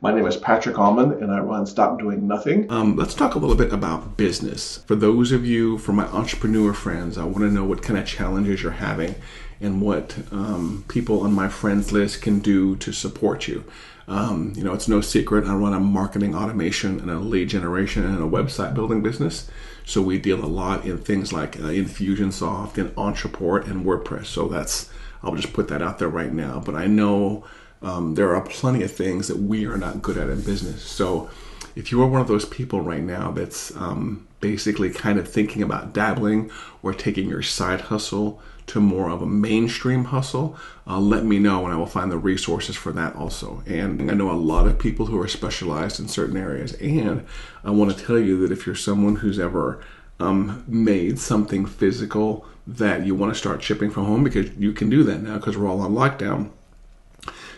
My name is Patrick Allmond, and I run Stop Doing Nothing. Let's talk a little bit about business. For those of you, for my entrepreneur friends, I want to know what kind of challenges you're having and what people on my friends list can do to support you. It's no secret I run a marketing automation and a lead generation and a website building business. So we deal a lot in things like Infusionsoft and Entreport and WordPress. So I'll just put that out there right now. But I know there are plenty of things that we are not good at in business. So if you are one of those people right now that's basically kind of thinking about dabbling or taking your side hustle to more of a mainstream hustle, let me know and I will find the resources for that also. And I know a lot of people who are specialized in certain areas. And I want to tell you that if you're someone who's ever made something physical that you want to start shipping from home, because you can do that now because we're all on lockdown,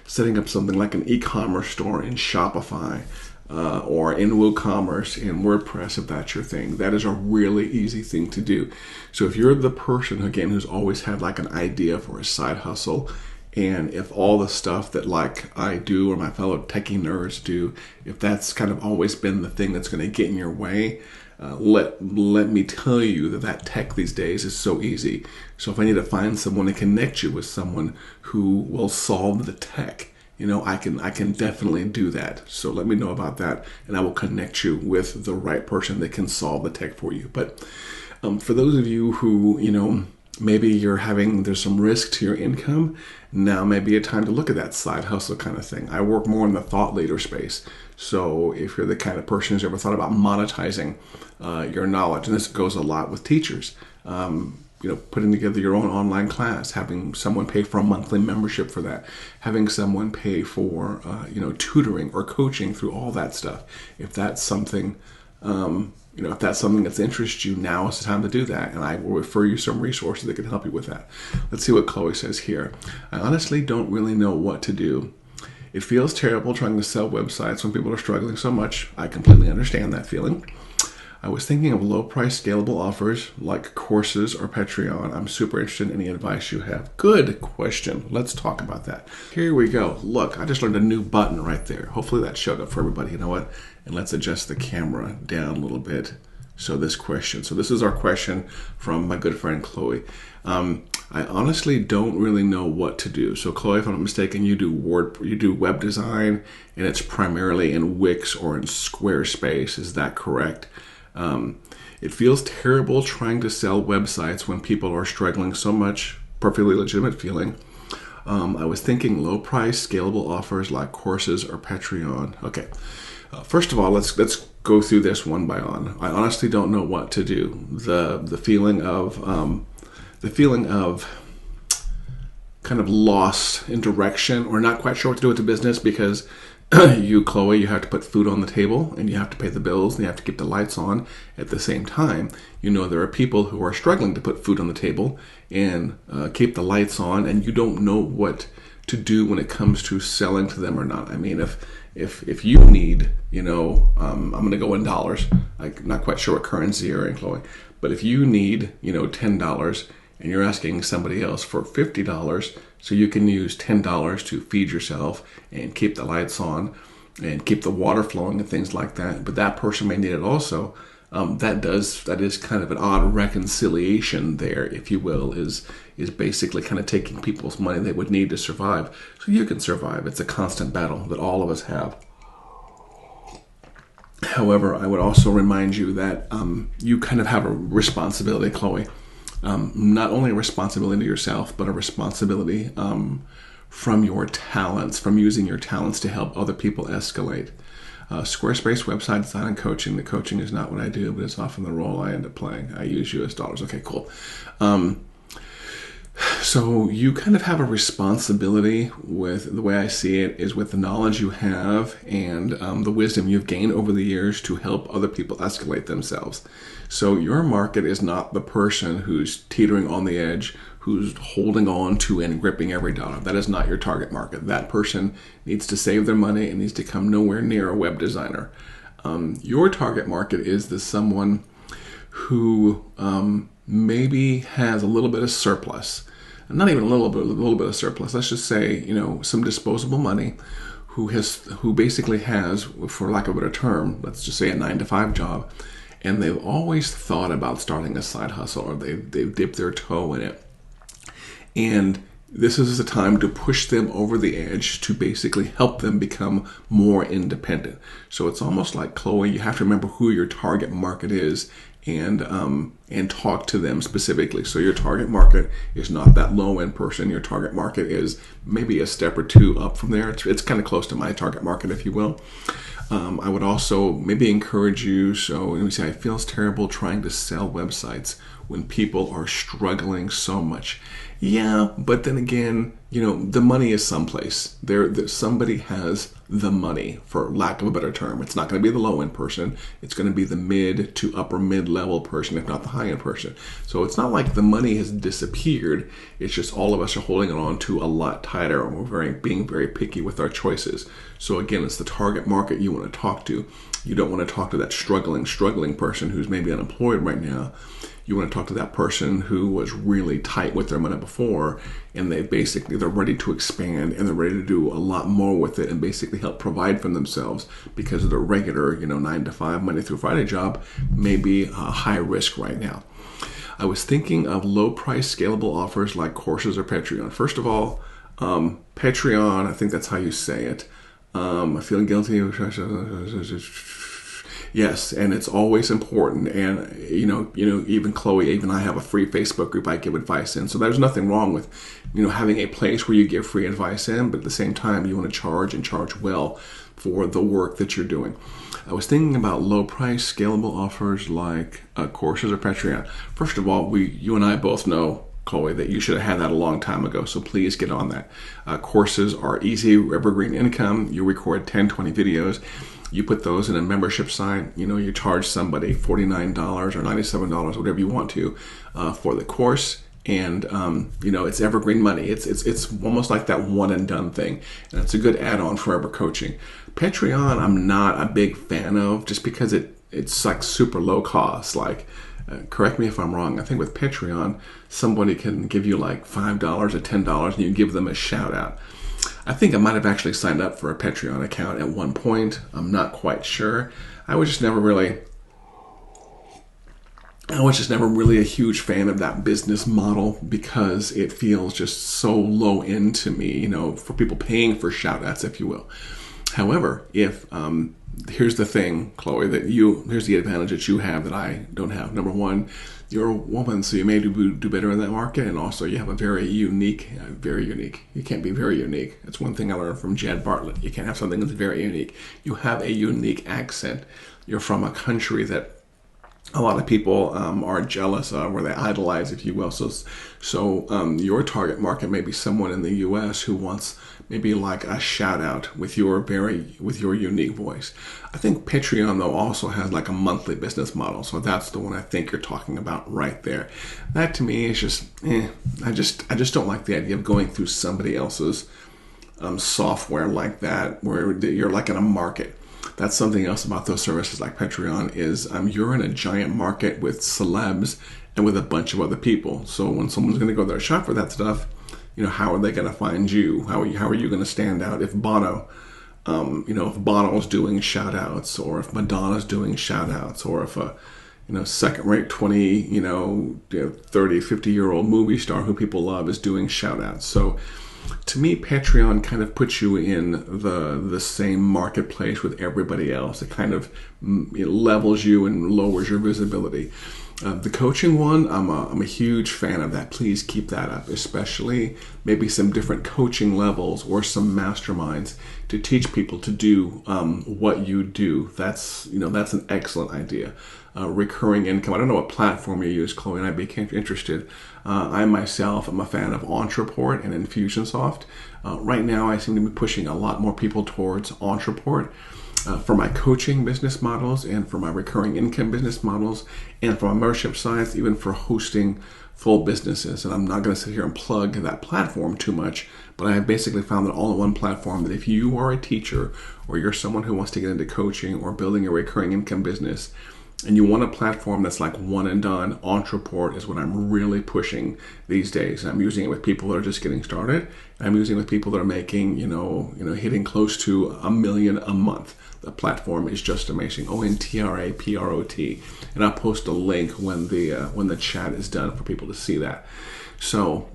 setting up something like an e-commerce store in Shopify or in WooCommerce in WordPress, if that's your thing, that is a really easy thing to do. So if you're the person, again, who's always had like an idea for a side hustle, and if all the stuff that like I do or my fellow techie nerds do, if that's kind of always been the thing that's going to get in your way, let me tell you that tech these days is so easy. So if I need to find someone to connect you with someone who will solve the tech, I can definitely do that. So let me know about that, and I will connect you with the right person that can solve the tech for you. But for those of you who, maybe there's some risk to your income, now may be a time to look at that side hustle kind of thing. I work more in the thought leader space. So if you're the kind of person who's ever thought about monetizing your knowledge, and this goes a lot with teachers, putting together your own online class, having someone pay for a monthly membership for that, having someone pay for, tutoring or coaching through all that stuff. If that's something, if that's something that interests you, now is the time to do that. And I will refer you some resources that can help you with that. Let's see what Chloe says here. I honestly don't really know what to do. It feels terrible trying to sell websites when people are struggling so much. I completely understand that feeling. I was thinking of low-price scalable offers like courses or Patreon. I'm super interested in any advice you have. Good question. Let's talk about that. Here we go. Look, I just learned a new button right there. Hopefully that showed up for everybody. You know what? And let's adjust the camera down a little bit. So this is our question from my good friend Chloe. I honestly don't really know what to do. So Chloe, if I'm not mistaken, you do web design, and it's primarily in Wix or in Squarespace. Is that correct? It feels terrible trying to sell websites when people are struggling so much. Perfectly legitimate feeling. I was thinking low price scalable offers like courses or Patreon. Okay. First of all, let's go through this one by one. I honestly don't know what to do. The feeling of kind of lost in direction or not quite sure what to do with the business, because Chloe, you have to put food on the table and you have to pay the bills and you have to keep the lights on at the same time. There are people who are struggling to put food on the table and keep the lights on, and you don't know what to do when it comes to selling to them or not. I mean, if you need, I'm going to go in dollars. I'm not quite sure what currency you're in, Chloe, but if you need, $10 and you're asking somebody else for $50, so you can use $10 to feed yourself and keep the lights on and keep the water flowing and things like that, but that person may need it also. That is kind of an odd reconciliation there, if you will, is basically kind of taking people's money they would need to survive so you can survive. It's a constant battle that all of us have. However, I would also remind you that you kind of have a responsibility, Chloe. Not only a responsibility to yourself, but a responsibility from your talents, from using your talents to help other people escalate. Squarespace website design and coaching. The coaching is not what I do, but it's often the role I end up playing. I use US dollars. Okay, cool. So you kind of have a responsibility with, the way I see it, is with the knowledge you have and the wisdom you've gained over the years to help other people escalate themselves. So your market is not the person who's teetering on the edge, who's holding on to and gripping every dollar. That is not your target market. That person needs to save their money and needs to come nowhere near a web designer. Your target market is someone who maybe has a little bit of surplus. Not even a little bit of surplus. Let's just say, some disposable money, who basically has, for lack of a better term, let's just say a 9-to-5 job, and they've always thought about starting a side hustle, or they've dipped their toe in it. And this is the time to push them over the edge to basically help them become more independent. So it's almost like, Chloe, you have to remember who your target market is and talk to them specifically. So your target market is not that low-end person. Your target market is maybe a step or two up from there. It's kind of close to my target market, if you will. I would also maybe encourage you, so let me say, it feels terrible trying to sell websites when people are struggling so much. Yeah, but then again, the money is someplace. Somebody has the money, for lack of a better term. It's not going to be the low-end person. It's going to be the mid to upper mid-level person, if not the high-end person. So it's not like the money has disappeared. It's just all of us are holding it on to a lot tighter, and we're being very picky with our choices. So again, it's the target market you want to talk to. You don't want to talk to that struggling person who's maybe unemployed right now. You want to talk to that person who was really tight with their money before, and they're ready to expand, and they're ready to do a lot more with it and basically help provide for themselves, because of their regular 9-to-5 Monday through Friday job may be high risk right now. I was thinking of low price scalable offers like courses or Patreon. First of all, Patreon, I think that's how you say it. I feel guilty. Yes, and it's always important. And even Chloe, even I have a free Facebook group I give advice in. So there's nothing wrong with having a place where you give free advice in, but at the same time you want to charge, and charge well for the work that you're doing. I was thinking about low price scalable offers like courses or Patreon. First of all, you and I both know, Chloe, that you should have had that a long time ago, so please get on that. Courses are easy, evergreen income. You record 10, 20 videos. You put those in a membership site. You charge somebody $49 or $97, whatever you want to, for the course. And it's evergreen money. It's almost like that one and done thing, and it's a good add-on forever coaching. Patreon, I'm not a big fan of, just because it's like super low cost. Like, correct me if I'm wrong, I think with Patreon, somebody can give you like $5 or $10, and you give them a shout out. I think I might have actually signed up for a Patreon account at one point. I'm not quite sure. I was just never really a huge fan of that business model, because it feels just so low end to me, for people paying for shout outs, if you will. However, here's the thing, Chloe, here's the advantage that you have that I don't have. Number one, you're a woman, so you may do better in that market, and also you have a very unique. You can't be very unique. That's one thing I learned from Jed Bartlett. You can't have something that's very unique. You have a unique accent. You're from a country that a lot of people are jealous of, or they idolize, if you will. So your target market may be someone in the U.S. who wants maybe like a shout out with your unique voice. I think Patreon though also has like a monthly business model, so that's the one I think you're talking about right there. That to me is just, I just don't like the idea of going through somebody else's software like that, where you're like in a market. That's something else about those services like Patreon is you're in a giant market with celebs and with a bunch of other people. So when someone's going to go there and shop for that stuff, how are they going to find you? How are you going to stand out if Bono, if Bono's doing shout outs, or if Madonna's doing shout outs, or if a second-rate 20, 30, 50-year-old movie star who people love is doing shout outs. So to me, Patreon kind of puts you in the same marketplace with everybody else. It kind of levels you and lowers your visibility. The coaching one, I'm a huge fan of that. Please keep that up, especially maybe some different coaching levels or some masterminds to teach people to do what you do. That's an excellent idea. Recurring income. I don't know what platform you use, Chloe, and I'd be interested. I myself am a fan of Entreport and Infusionsoft. Right now, I seem to be pushing a lot more people towards Entreport for my coaching business models, and for my recurring income business models, and for my membership sites, even for hosting full businesses. And I'm not going to sit here and plug that platform too much, but I have basically found that all-in-one platform that if you are a teacher, or you're someone who wants to get into coaching or building a recurring income business, and you want a platform that's like one and done, Entreport is what I'm really pushing these days. I'm using it with people that are just getting started. I'm using it with people that are making, hitting close to $1 million a month. The platform is just amazing. ONTRAPROT, and I'll post a link when the chat is done for people to see that. So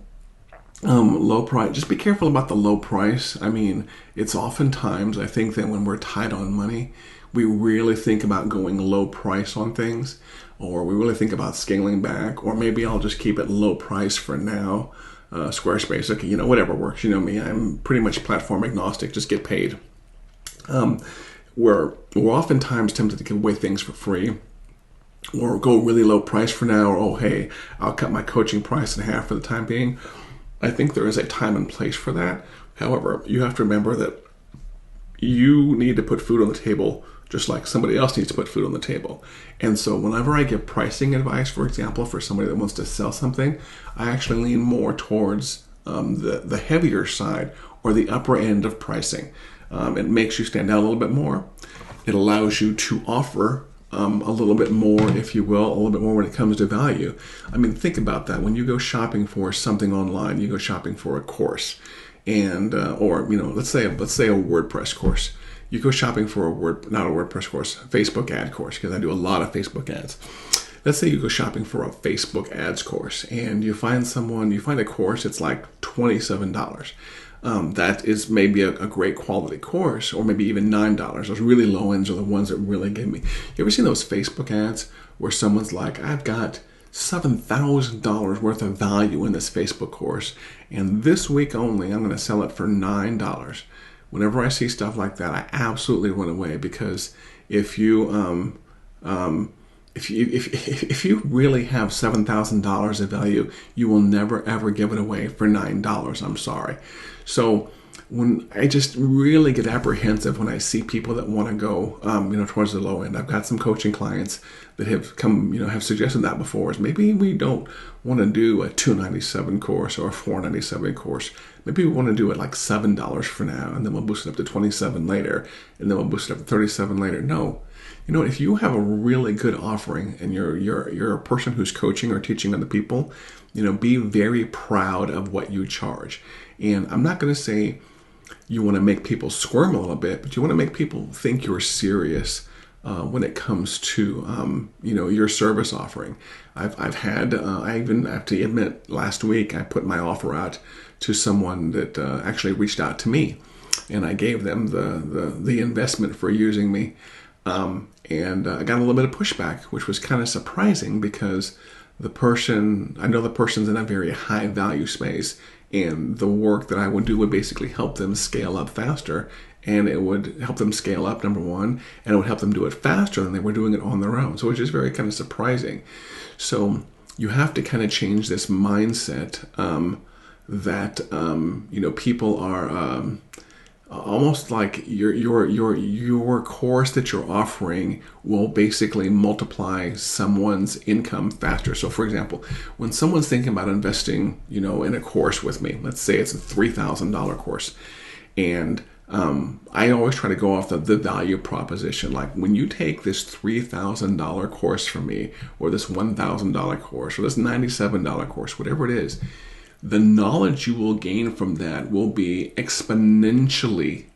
low price, just be careful about the low price. I mean, it's oftentimes, I think that when we're tight on money, we really think about going low price on things, or we really think about scaling back, or maybe I'll just keep it low price for now. Squarespace, okay, whatever works. You know me, I'm pretty much platform agnostic, just get paid. We're oftentimes tempted to give away things for free, or go really low price for now, or, oh, hey, I'll cut my coaching price in half for the time being. I think there is a time and place for that. However, you have to remember that you need to put food on the table just like somebody else needs to put food on the table. And so whenever I give pricing advice, for example, for somebody that wants to sell something, I actually lean more towards the heavier side, or the upper end of pricing. It makes you stand out a little bit more. It allows you to offer a little bit more, if you will, a little bit more when it comes to value. I mean, think about that. When you go shopping for something online, you go shopping for a course, and or let's say a WordPress course. You go shopping for not a WordPress course, a Facebook ad course, because I do a lot of Facebook ads. Let's say you go shopping for a Facebook ads course, and you find a course, it's like $27. That is maybe a great quality course, or maybe even $9. Those really low ends are the ones that really give me. You ever seen those Facebook ads where someone's like, I've got $7,000 worth of value in this Facebook course, and this week only I'm going to sell it for $9. Whenever I see stuff like that, I absolutely run away, because if you really have $7,000 of value, you will never ever give it away for $9. I'm sorry. So when I just really get apprehensive when I see people that want to go, towards the low end. I've got some coaching clients that have come, have suggested that before. Is maybe we don't want to do a $297 course or a $497 course. Maybe we want to do it like $7 for now, and then we'll boost it up to $27 later, and then we'll boost it up to $37 later. No. If you have a really good offering and you're a person who's coaching or teaching other people, be very proud of what you charge. And I'm not going to say you want to make people squirm a little bit, but you want to make people think you're serious when it comes to your service offering. I even have to admit, last week I put my offer out to someone that actually reached out to me, and I gave them the investment for using me. And I got a little bit of pushback, which was kind of surprising, because I know the person's in a very high value space, and the work that I would do would basically help them scale up faster, and it would help them scale up, number one, and it would help them do it faster than they were doing it on their own. So it's just very kind of surprising. So you have to kind of change this mindset that people are almost like your course that you're offering will basically multiply someone's income faster. So for example, when someone's thinking about investing, in a course with me, let's say it's a $3,000 course, and I always try to go off the value proposition. Like, when you take this $3,000 course from me, or this $1,000 course, or this $97 course, whatever it is, the knowledge you will gain from that will be exponentially.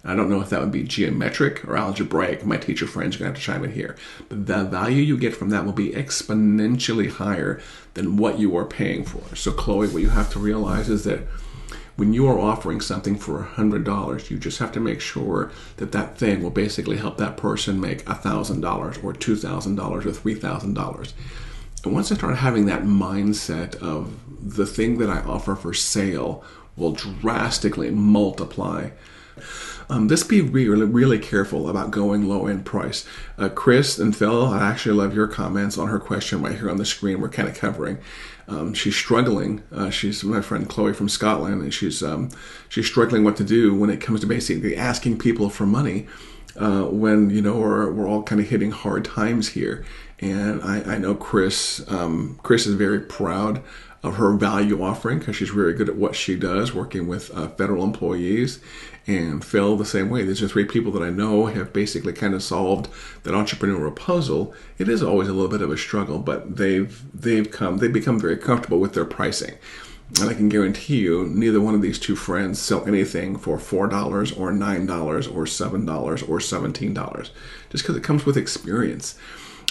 I don't know if that would be geometric or algebraic. My teacher friends are going to have to chime in here. But the value you get from that will be exponentially higher than what you are paying for. So Chloe, what you have to realize is that when you are offering something for $100, you just have to make sure that that thing will basically help that person make $1,000 or $2,000 or $3,000. And once I start having that mindset of the thing that I offer for sale will drastically multiply, just be really, really careful about going low in price. Chris and Phil, I actually love your comments on her question right here on the screen we're kind of covering. She's struggling. She's my friend Chloe from Scotland, and she's struggling what to do when it comes to basically asking people for money when we're all kind of hitting hard times here. And I know Chris is very proud of her value offering because she's very good at what she does, working with federal employees. And Phil, the same way. These are three people that I know have basically kind of solved that entrepreneurial puzzle. It is always a little bit of a struggle, but they've become very comfortable with their pricing. And I can guarantee you, neither one of these two friends sell anything for $4 or $9 or $7 or $17, just because it comes with experience.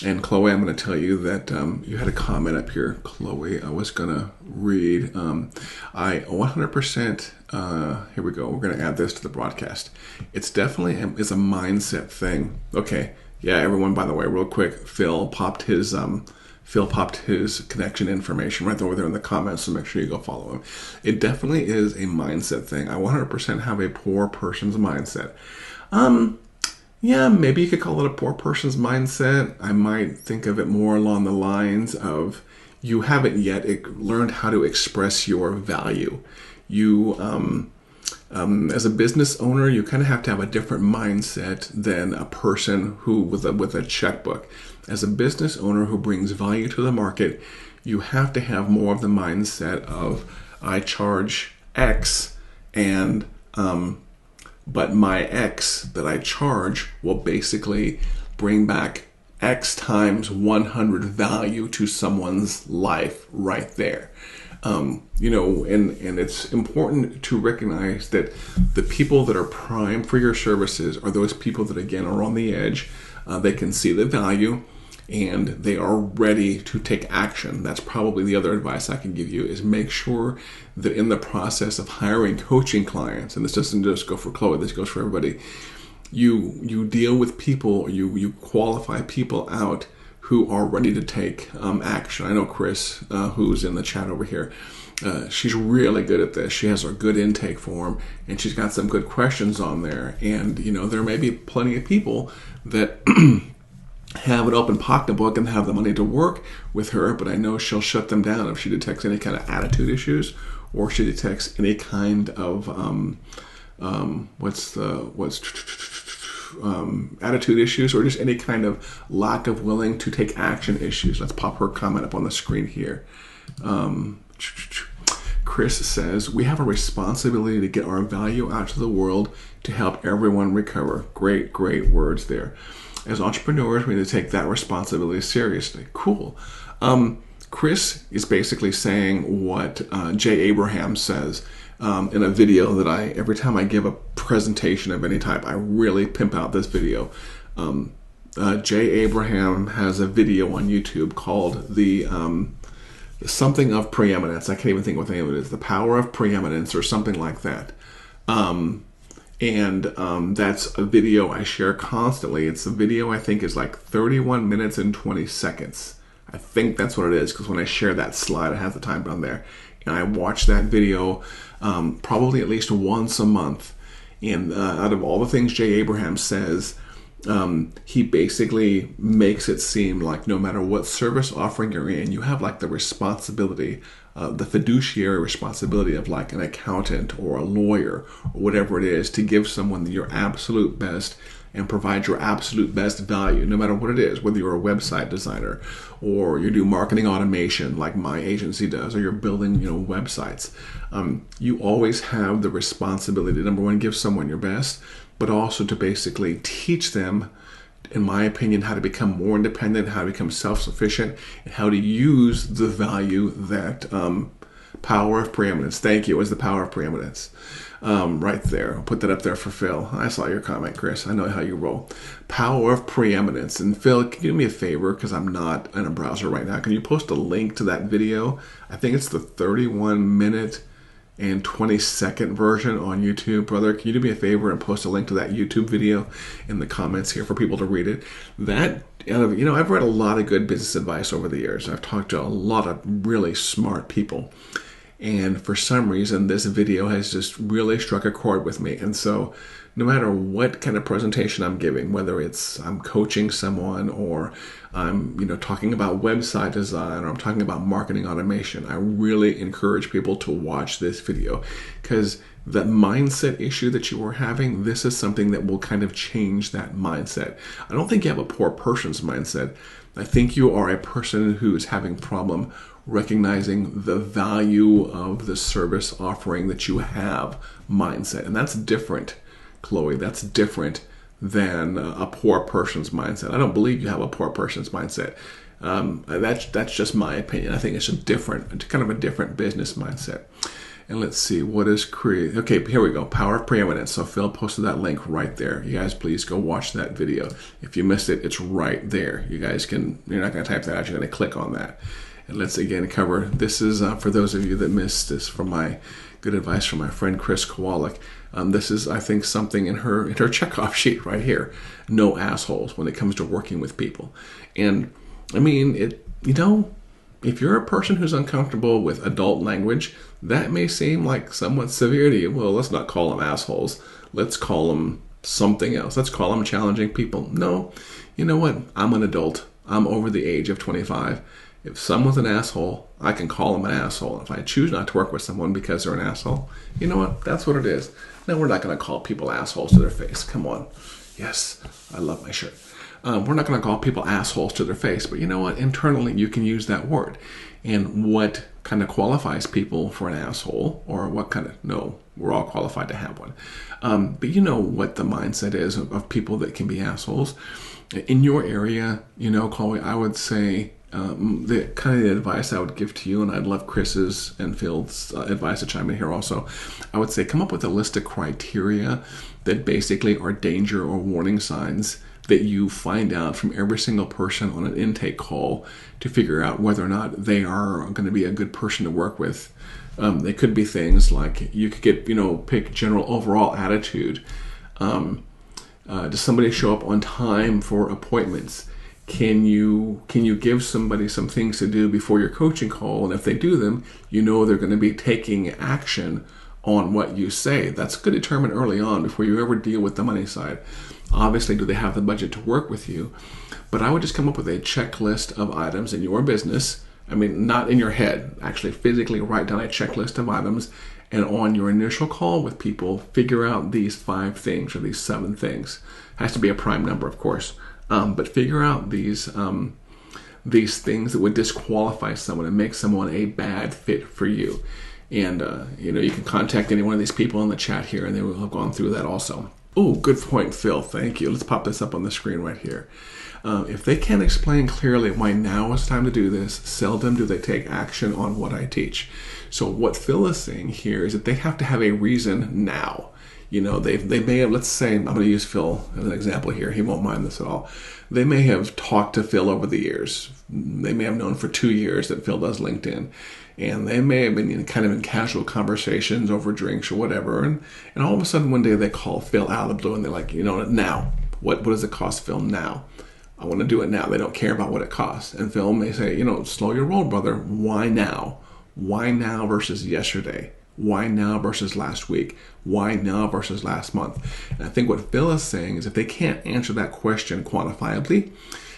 And Chloe, I'm going to tell you that you had a comment up here, Chloe. I was going to read. I 100%, here we go. We're going to add this to the broadcast. It's definitely is a mindset thing. Okay. Yeah, everyone, by the way, real quick, Phil popped his connection information right over there in the comments, so make sure you go follow him. It definitely is a mindset thing. I 100% have a poor person's mindset. Yeah, maybe you could call it a poor person's mindset. I might think of it more along the lines of you haven't yet learned how to express your value. You, as a business owner, you kind of have to have a different mindset than a person who with a checkbook. As a business owner who brings value to the market, you have to have more of the mindset of I charge X and but my X that I charge will basically bring back X times 100 value to someone's life right there. And it's important to recognize that the people that are prime for your services are those people that, again, are on the edge. They can see the value and they are ready to take action. That's probably the other advice I can give you, is make sure that in the process of hiring coaching clients, and this doesn't just go for Chloe, this goes for everybody, you deal with people, you qualify people out who are ready to take action. I know Chris, who's in the chat over here, she's really good at this. She has a good intake form, and she's got some good questions on there. And, there may be plenty of people that have an open pocketbook and have the money to work with her, but I know she'll shut them down if she detects any kind of attitude issues, or she detects any kind of attitude issues, or just any kind of lack of willing to take action issues. Let's pop her comment up on the screen here. Chris says, we have a responsibility to get our value out to the world to help everyone recover. Great words there. As entrepreneurs, we need to take that responsibility seriously. Cool. Chris is basically saying what Jay Abraham says in a video that every time I give a presentation of any type, I really pimp out this video. Jay Abraham has a video on YouTube called the something of preeminence. I can't even think what the name of it is. The Power of Preeminence or something like that. And that's a video I share constantly. It's a video I think is like 31 minutes and 20 seconds. I think that's what it is, because when I share that slide, I have the time down there. And I watch that video probably at least once a month. And out of all the things Jay Abraham says, he basically makes it seem like no matter what service offering you're in, you have like the responsibility, the fiduciary responsibility of like an accountant or a lawyer or whatever it is, to give someone your absolute best and provide your absolute best value, no matter what it is, whether you're a website designer or you do marketing automation like my agency does, or you're building, websites. You always have the responsibility, number one, give someone your best, but also to basically teach them, in my opinion, how to become more independent, how to become self-sufficient, and how to use the value that power of preeminence. Thank you. It was the power of preeminence. Right there. I'll put that up there for Phil. I saw your comment, Chris. I know how you roll. Power of preeminence. And Phil, can you do me a favor, because I'm not in a browser right now. Can you post a link to that video? I think it's the 31-minute and 20-second version on YouTube. Brother, can you do me a favor and post a link to that YouTube video in the comments here for people to read it? That, I've read a lot of good business advice over the years. I've talked to a lot of really smart people. And for some reason, this video has just really struck a chord with me. And so no matter what kind of presentation I'm giving, whether I'm coaching someone, or I'm talking about website design, or I'm talking about marketing automation, I really encourage people to watch this video, because that mindset issue that you are having, this is something that will kind of change that mindset. I don't think you have a poor person's mindset, I think you are a person who is having problem recognizing the value of the service offering that you have mindset. And that's different, Chloe. That's different than a poor person's mindset. I don't believe you have a poor person's mindset. That's just my opinion. I think it's kind of a different business mindset. And let's see, what is create? Okay, here we go. Power of preeminence. So Phil posted that link right there. You guys, please go watch that video. If you missed it, it's right there. You guys can. You're not going to type that out. You're going to click on that. And let's again cover. This is for those of you that missed this from my good advice from my friend Chris Kowalik. This is, I think, something in her checkoff sheet right here. No assholes when it comes to working with people. And I mean, if you're a person who's uncomfortable with adult language, that may seem like somewhat severe to you. Well, let's not call them assholes. Let's call them something else. Let's call them challenging people. No, you know what? I'm an adult. I'm over the age of 25. If someone's an asshole, I can call them an asshole. If I choose not to work with someone because they're an asshole, you know what? That's what it is. Now, we're not going to call people assholes to their face. Come on. Yes, I love my shirt. We're not going to call people assholes to their face, but you know what? Internally, you can use that word. And what kind of qualifies people for an asshole, or what kind of, no, we're all qualified to have one. But you know what the mindset is of people that can be assholes. In your area, Chloe, I would say the kind of the advice I would give to you, and I'd love Chris's and Phil's advice to chime in here also, I would say come up with a list of criteria that basically are danger or warning signs that you find out from every single person on an intake call to figure out whether or not they are going to be a good person to work with. They could be things like you could get, pick general overall attitude. Does somebody show up on time for appointments? Can you give somebody some things to do before your coaching call? And if they do them, they're going to be taking action on what you say. That's good to determine early on before you ever deal with the money side. Obviously, do they have the budget to work with you? But I would just come up with a checklist of items in your business. I mean, not in your head. Actually, physically write down a checklist of items. And on your initial call with people, figure out these 5 things or these 7 things. Has to be a prime number, of course. But figure out these things that would disqualify someone and make someone a bad fit for you. And, you can contact any one of these people in the chat here, and they will have gone through that also. Oh, good point, Phil. Thank you. Let's pop this up on the screen right here. If they can't explain clearly why now is time to do this, seldom do they take action on what I teach. So what Phil is saying here is that they have to have a reason now. They may have, let's say, I'm going to use Phil as an example here. He won't mind this at all. They may have talked to Phil over the years. They may have known for 2 years that Phil does LinkedIn. And they may have been in casual conversations over drinks or whatever. And all of a sudden one day they call Phil out of the blue and they're like, now, what does it cost Phil now? I want to do it now. They don't care about what it costs. And Phil may say, slow your roll, brother. Why now? Why now versus yesterday? Why now versus last week? Why now versus last month? And I think what Phil is saying is if they can't answer that question quantifiably,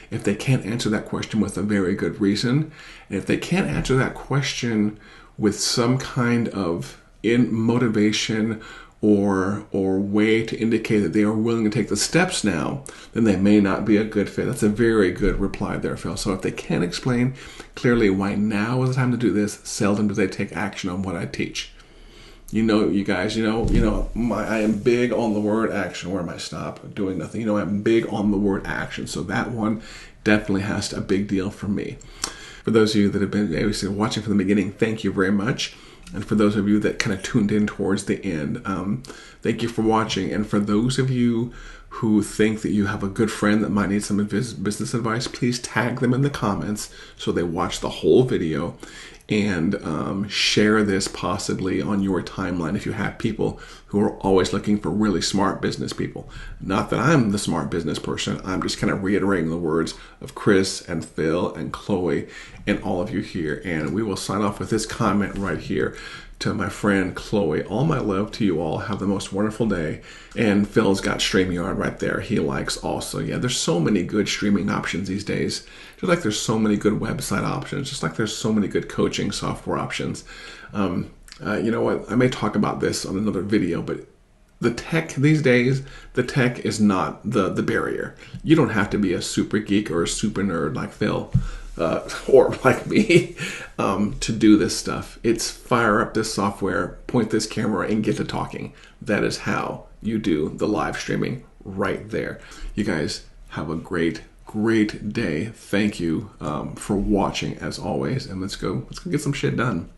if they can't answer that question with a very good reason, and if they can't answer that question with some kind of motivation or way to indicate that they are willing to take the steps now, then they may not be a good fit. That's a very good reply there, Phil. So if they can't explain clearly why now is the time to do this, seldom do they take action on what I teach. You guys, I am big on the word action. Where am I? Stop doing nothing. I'm big on the word action. So that one definitely has to a big deal for me. For those of you that have been watching from the beginning, thank you very much. And for those of you that kind of tuned in towards the end, thank you for watching. And for those of you who think that you have a good friend that might need some business advice, please tag them in the comments so they watch the whole video. And share this possibly on your timeline if you have people who are always looking for really smart business people. Not that I'm the smart business person. I'm just kind of reiterating the words of Chris and Phil and Chloe and all of you here. And we will sign off with this comment right here. To my friend Chloe, all my love to you all. Have the most wonderful day. And Phil's got StreamYard right there. He likes also. Yeah, there's so many good streaming options these days. Just like there's so many good website options. Just like there's so many good coaching software options. You know what? I may talk about this on another video, but The tech these days, the tech is not the barrier. You don't have to be a super geek or a super nerd like Phil or like me to do this stuff. It's fire up this software, point this camera, and get to talking. That is how you do the live streaming right there. You guys have a great day. Thank you for watching as always, and let's go get some shit done.